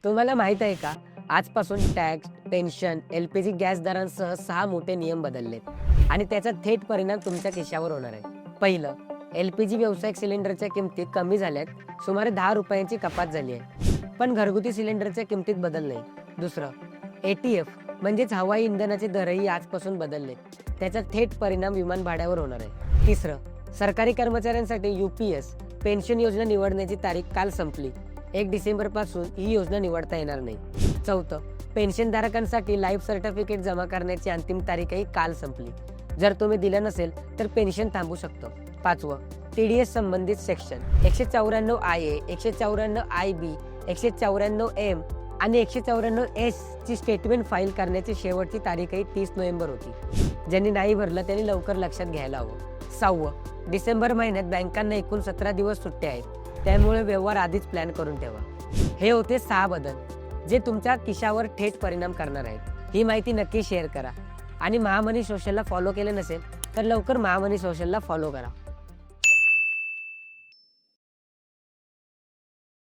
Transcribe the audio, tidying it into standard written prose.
तुम्हाला माहित आहे का, आजपासून टॅक्स, पेन्शन, LPG गॅस दरांसह 6 मोठे नियम बदललेत आणि त्याचा थेट परिणाम तुमच्या खिशावर होणार आहे. पहिलं, LPG व्यावसायिक सिलेंडरच्या किमती कमी झाल्यात, सुमारे 10 रुपयांची कपात झाली आहे. पण घरगुती सिलेंडरच्या किमतीत बदल नाही. दुसरं, ATF म्हणजेच हवाई इंधनाचे दरही आजपासून बदललेत. त्याचा थेट परिणाम विमान भाड्यावर होणार आहे. तिसरं, सरकारी कर्मचाऱ्यांसाठी UPS पेन्शन योजना निवडण्याची तारीख काल संपली. 1 डिसेंबरपासून ही योजना निवडता येणार नाही. चौथं, पेन्शनधारकांसाठी लाईफ सर्टिफिकेट जमा करण्याची अंतिम तारीखही काल संपली. जर तुम्ही दिलं नसेल तर पेन्शन थांबू शकतं. पाचवं, TDS संबंधित सेक्शन 194IA, 194IB, 194M आणि 194S ची स्टेटमेंट फाईल करण्याची शेवटची तारीखही 30 नोव्हेंबर होती. ज्यांनी नाही भरलं त्यांनी लवकर लक्षात घ्यायला हवं. 6वं, डिसेंबर महिन्यात बँकांना एकूण 17 दिवस सुट्ट्या आहेत, त्यामुळे व्यवहार आधीच प्लॅन करून ठेवा. हे होते 6 बदल जे तुमच्या खिशावर थेट परिणाम करणार आहेत. ही माहिती नक्की शेअर करा आणि महामनी सोशलला फॉलो केलं नसेल तर लवकर महामनी सोशलला फॉलो करा.